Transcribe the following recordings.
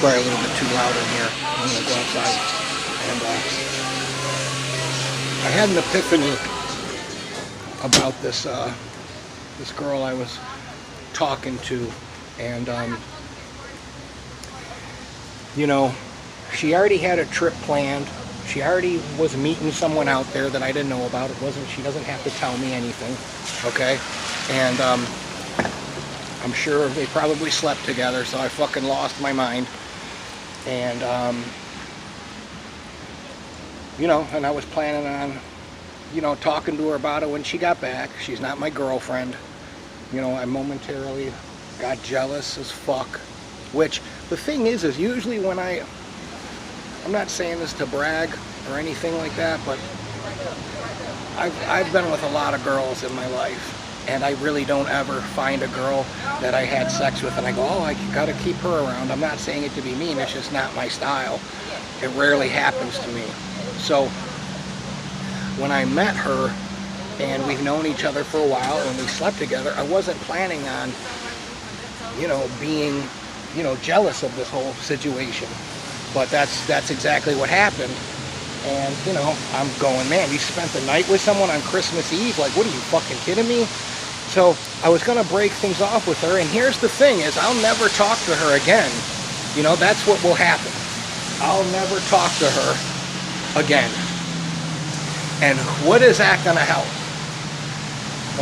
probably a little bit too loud in here. I'm gonna go outside. And I had an epiphany about this this girl I was talking to, and you know, she already had a trip planned. She already was meeting someone out there that I didn't know about. She doesn't have to tell me anything, okay? And I'm sure they probably slept together, so I fucking lost my mind. And you know, and I was planning on, you know, talking to her about it when she got back. She's not my girlfriend. You know, I momentarily got jealous as fuck. Which, the thing is usually when I'm not saying this to brag or anything like that, but I've been with a lot of girls in my life, and I really don't ever find a girl that I had sex with and I go, oh, I gotta keep her around. I'm not saying it to be mean, it's just not my style. It rarely happens to me. So when I met her, and we've known each other for a while, and we slept together, I wasn't planning on, you know, being, you know, jealous of this whole situation. But that's exactly what happened. And, you know, I'm going, man, you spent the night with someone on Christmas Eve? Like, what are you, fucking kidding me? So I was going to break things off with her, and here's the thing is I'll never talk to her again. You know, that's what will happen. I'll never talk to her again. And what is that going to help?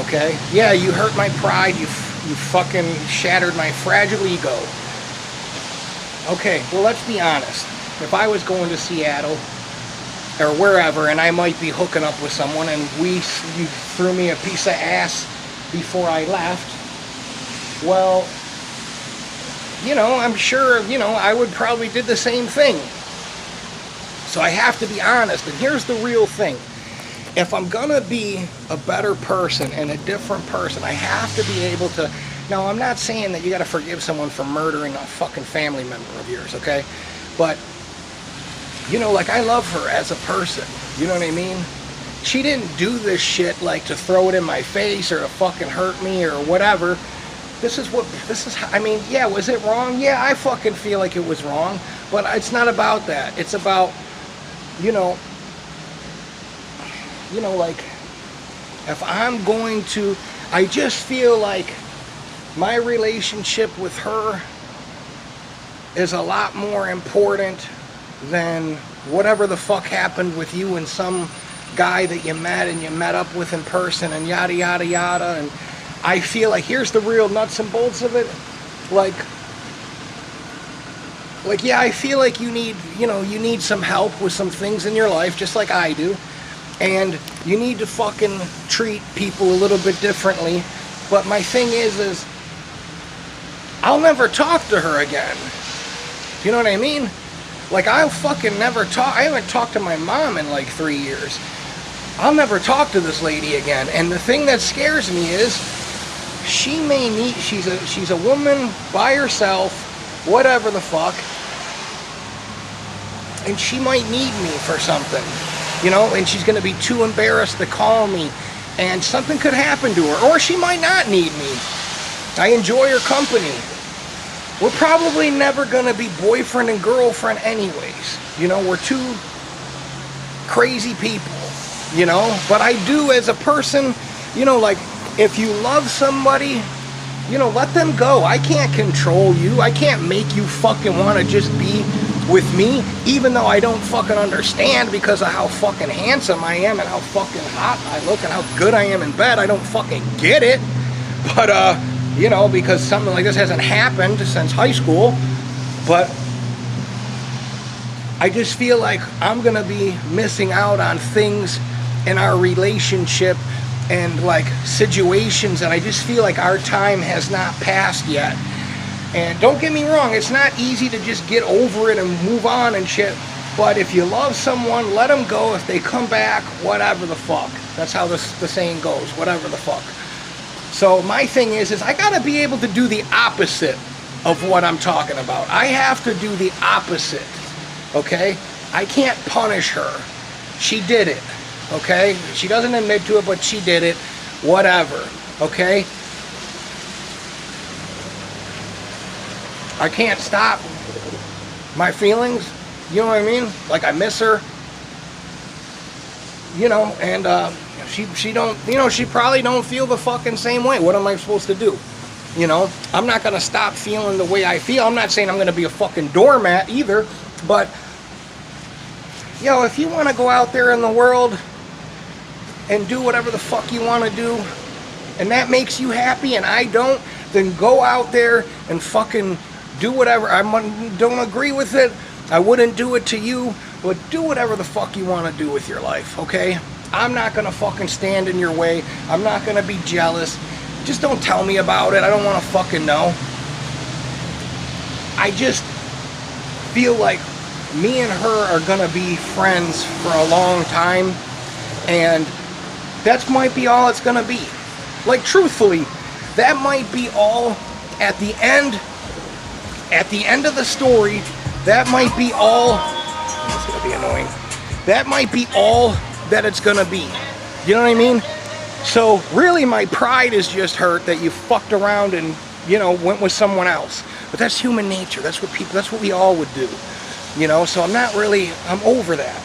Okay? Yeah, you hurt my pride. You fucking shattered my fragile ego. Okay, well, let's be honest. If I was going to Seattle or wherever, and I might be hooking up with someone, and you threw me a piece of ass before I left, well, you know, I'm sure, you know, I would probably do the same thing. So I have to be honest, and here's the real thing. If I'm gonna be a better person and a different person, I have to be able to. Now, I'm not saying that you gotta forgive someone for murdering a fucking family member of yours, okay? But, you know, like, I love her as a person, you know what I mean? She didn't do this shit, like, to throw it in my face or to fucking hurt me or whatever. I mean, yeah, was it wrong? Yeah, I fucking feel like it was wrong, but it's not about that. It's about, you know, like, if I'm going to, I just feel like my relationship with her is a lot more important than whatever the fuck happened with you and some guy that you met up with in person and yada yada yada. And I feel like, here's the real nuts and bolts of it, like yeah, I feel like you need some help with some things in your life, just like I do. And you need to fucking treat people a little bit differently. But my thing is I'll never talk to her again. You know what I mean? Like, I'll fucking never talk. I haven't talked to my mom in like 3 years. I'll never talk to this lady again. And the thing that scares me is she's a woman by herself, whatever the fuck, and she might need me for something. You know, and she's going to be too embarrassed to call me, and something could happen to her, or she might not need me. I enjoy her company. We're probably never going to be boyfriend and girlfriend anyways. You know, we're two crazy people, you know, but I do as a person, you know, like, if you love somebody, you know, let them go. I can't control you. I can't make you fucking want to just be with me, even though I don't fucking understand because of how fucking handsome I am and how fucking hot I look and how good I am in bed. I don't fucking get it. But, you know, because something like this hasn't happened since high school. But I just feel like I'm gonna be missing out on things in our relationship and like situations, and I just feel like our time has not passed yet. And don't get me wrong, it's not easy to just get over it and move on and shit. But if you love someone, let them go. If they come back, whatever the fuck. That's how the saying goes, whatever the fuck. So my thing is I gotta be able to do the opposite of what I'm talking about. I have to do the opposite, okay? I can't punish her. She did it, okay? She doesn't admit to it, but she did it. Whatever, okay? I can't stop my feelings. You know what I mean? Like, I miss her. You know, and she don't, you know, she probably don't feel the fucking same way. What am I supposed to do? You know, I'm not gonna stop feeling the way I feel. I'm not saying I'm gonna be a fucking doormat either, but yo, if you want to go out there in the world and do whatever the fuck you want to do, and that makes you happy and I don't, then go out there and fucking do whatever. I don't agree with it. I wouldn't do it to you, but do whatever the fuck you want to do with your life, okay? I'm not gonna fucking stand in your way. I'm not gonna be jealous. Just don't tell me about it. I don't want to fucking know. I just feel like me and her are gonna be friends for a long time, and that might be all it's gonna be. Like, truthfully, that might be all at the end of the story. That might be all. That's gonna be annoying. That might be all that it's gonna be. You know what I mean? So really, my pride is just hurt that you fucked around and, you know, went with someone else. But that's human nature. That's what we all would do. You know, so I'm over that.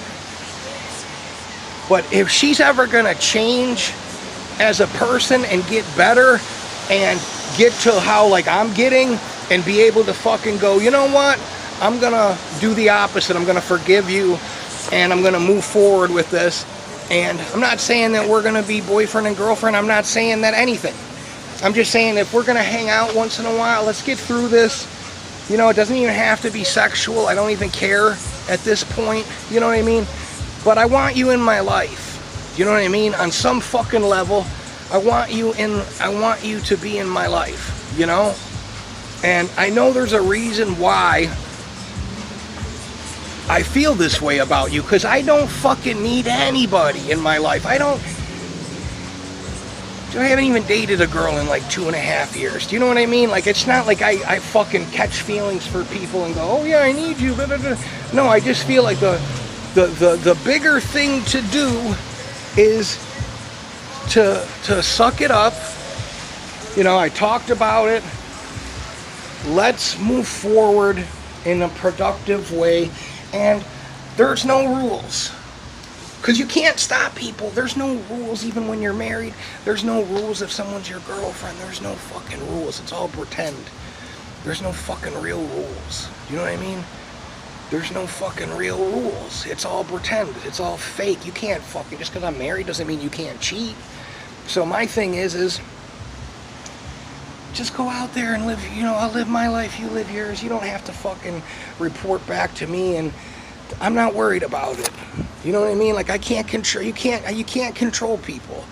But if she's ever gonna change as a person and get better and get to how like I'm getting and be able to fucking go, you know what? I'm gonna do the opposite. I'm gonna forgive you and I'm gonna move forward with this. And I'm not saying that we're gonna be boyfriend and girlfriend. I'm not saying that anything. I'm just saying if we're gonna hang out once in a while, let's get through this. You know, it doesn't even have to be sexual. I don't even care at this point. You know what I mean? But I want you in my life. You know what I mean? On some fucking level, I want you to be in my life, you know? And I know there's a reason why I feel this way about you, because I don't fucking need anybody in my life. I haven't even dated a girl in like 2.5 years. Do you know what I mean? Like, it's not like I fucking catch feelings for people and go, oh yeah, I need you. Blah, blah, blah. No, I just feel like the bigger thing to do is to suck it up. You know, I talked about it. Let's move forward in a productive way. And there's no rules. Because you can't stop people. There's no rules even when you're married. There's no rules if someone's your girlfriend. There's no fucking rules. It's all pretend. There's no fucking real rules. You know what I mean? There's no fucking real rules. It's all pretend. It's all fake. You can't fucking, just because I'm married doesn't mean you can't cheat. So my thing is just go out there and live, you know, I'll live my life, you live yours. You don't have to fucking report back to me, and I'm not worried about it. You know what I mean? Like, I can't control, you can't control people.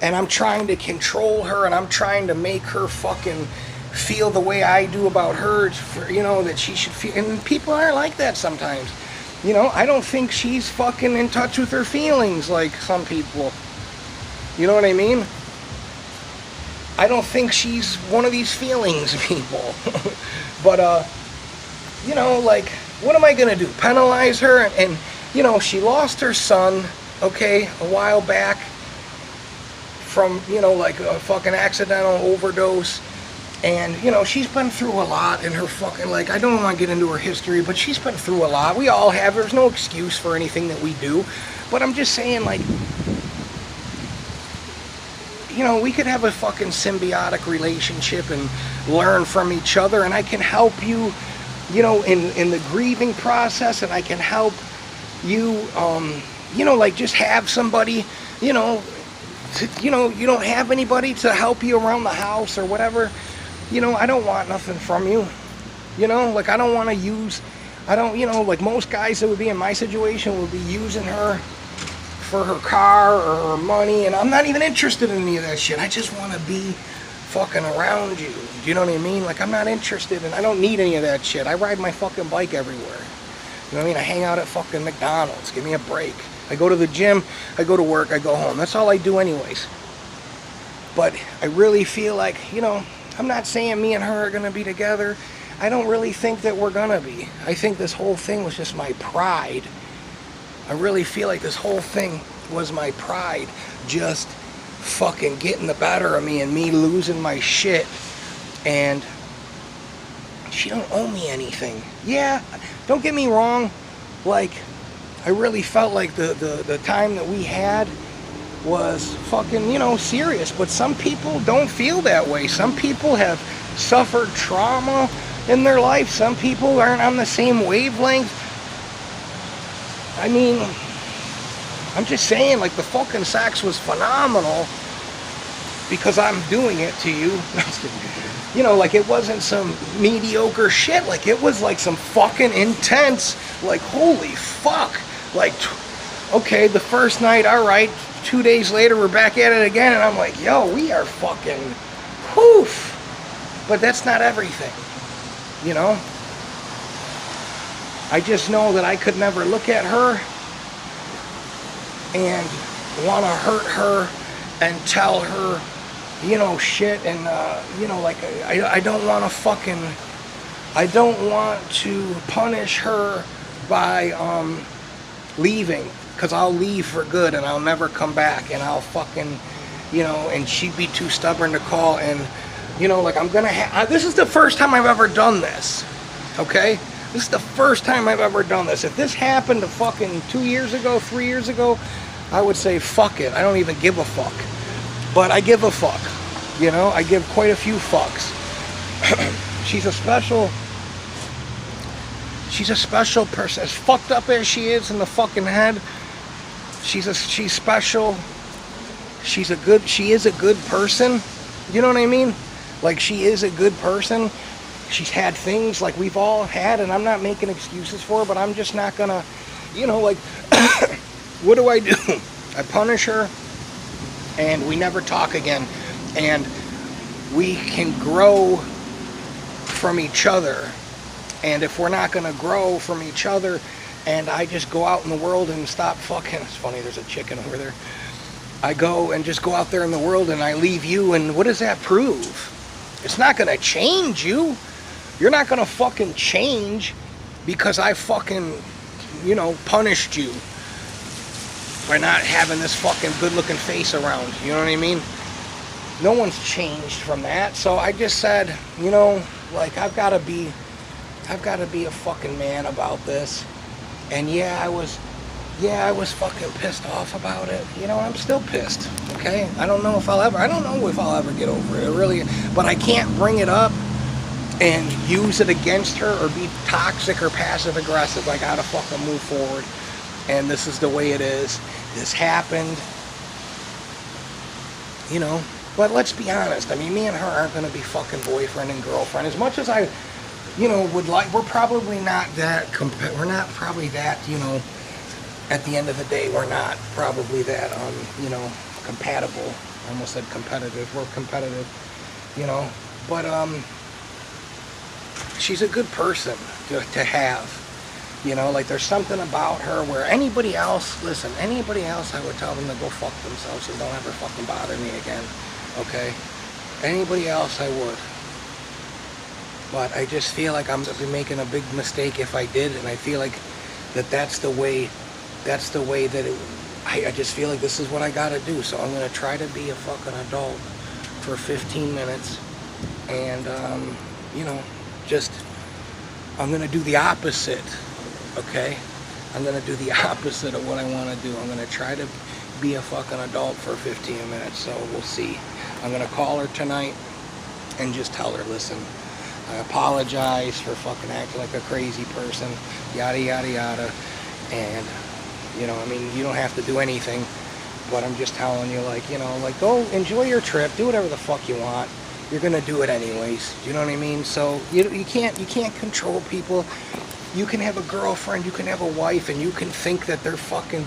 And I'm trying to control her, and I'm trying to make her fucking feel the way I do about her, for, you know, that she should feel. And people aren't like that sometimes. You know, I don't think she's fucking in touch with her feelings like some people. You know what I mean? I don't think she's one of these feelings people. But, you know, like, what am I gonna do? Penalize her? And, you know, she lost her son, okay, a while back from, you know, like a fucking accidental overdose. And, you know, she's been through a lot in her fucking, like, I don't want to get into her history, but she's been through a lot. We all have. There's no excuse for anything that we do. But I'm just saying, like, you know, we could have a fucking symbiotic relationship and learn from each other, and I can help you, you know, in the grieving process, and I can help you, you know, like, just have somebody, you know, you don't have anybody to help you around the house or whatever. You know, I don't want nothing from you. You know, like, I don't want to use, you know, like most guys that would be in my situation would be using her for her car or her money, and I'm not even interested in any of that shit. I just want to be fucking around you. Do you know what I mean? Like, I'm not interested, and I don't need any of that shit. I ride my fucking bike everywhere. You know what I mean? I hang out at fucking McDonald's. Give me a break. I go to the gym, I go to work, I go home. That's all I do anyways. But I really feel like, you know, I'm not saying me and her are going to be together. I don't really think that we're going to be. I think this whole thing was just my pride. I really feel like this whole thing was my pride just fucking getting the better of me and me losing my shit. And she don't owe me anything. Yeah, don't get me wrong, like, I really felt like the time that we had was fucking, you know, serious. But some people don't feel that way. Some people have suffered trauma in their life. Some people aren't on the same wavelength. I mean, I'm just saying, like, the fucking sex was phenomenal because I'm doing it to you. You know, like, it wasn't some mediocre shit. Like, it was like some fucking intense, like, holy fuck. Like, okay, the first night, all right. 2 days later, we're back at it again, and I'm like, yo, we are fucking, whoof. But that's not everything, you know? I just know that I could never look at her and want to hurt her and tell her, you know, shit, and, you know, like, I don't want to fucking, I don't want to punish her by, leaving. Because I'll leave for good and I'll never come back, and I'll fucking, you know, and she'd be too stubborn to call, and, you know, like, I'm gonna this is the first time I've ever done this, okay? This is the first time I've ever done this. If this happened fucking 2 years ago, 3 years ago, I would say fuck it. I don't even give a fuck. But I give a fuck, you know? I give quite a few fucks. She's a special person. As fucked up as she is in the fucking head, she's special. She is a good person. You know what I mean? Like, she is a good person. She's had things like we've all had, and I'm not making excuses for her, but I'm just not gonna, you know, like, what do? I punish her, and we never talk again, and we can grow from each other. And if we're not going to grow from each other, and I just go out in the world and stop fucking, it's funny, there's a chicken over there. I go and just go out there in the world and I leave you, and what does that prove? It's not going to change you. You're not going to fucking change because I fucking, you know, punished you by not having this fucking good looking face around. You know what I mean? No one's changed from that. So I just said, you know, like, I've got to be a fucking man about this. And yeah, I was fucking pissed off about it. You know, I'm still pissed, okay? I don't know if I'll ever get over it, really. But I can't bring it up and use it against her or be toxic or passive aggressive. I gotta fucking move forward. And this is the way it is. This happened, you know. But let's be honest. I mean, me and her aren't gonna be fucking boyfriend and girlfriend. As much as I, you know, would like, we're probably not that, we're not probably that, you know, at the end of the day, we're not probably that, you know, compatible. I almost said competitive. We're competitive, you know, but, she's a good person to have, you know, like, there's something about her where anybody else, listen, anybody else, I would tell them to go fuck themselves and don't ever fucking bother me again, okay? Anybody else, I would. But I just feel like I'm making a big mistake if I did, and I feel like that's the way that it, I just feel like this is what I gotta do. So I'm gonna try to be a fucking adult for 15 minutes, and you know, just, I'm gonna do the opposite, okay? I'm gonna do the opposite of what I wanna do. I'm gonna try to be a fucking adult for 15 minutes, so we'll see. I'm gonna call her tonight and just tell her, listen, I apologize for fucking acting like a crazy person, yada, yada, yada. And, you know, I mean, you don't have to do anything, but I'm just telling you, like, you know, like, go enjoy your trip, do whatever the fuck you want. You're gonna do it anyways. You know what I mean? So you can't control people. You can have a girlfriend, you can have a wife, and you can think that they're fucking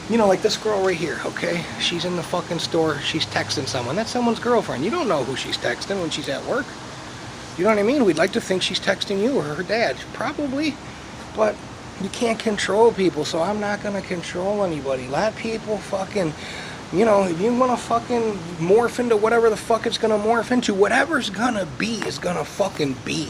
you know, like this girl right here, okay? She's in the fucking store, she's texting someone. That's someone's girlfriend. You don't know who she's texting when she's at work. You know what I mean? We'd like to think she's texting you or her dad. Probably. But you can't control people, so I'm not going to control anybody. Let people fucking, you know, if you want to fucking morph into whatever the fuck it's going to morph into, whatever's going to be is going to fucking be.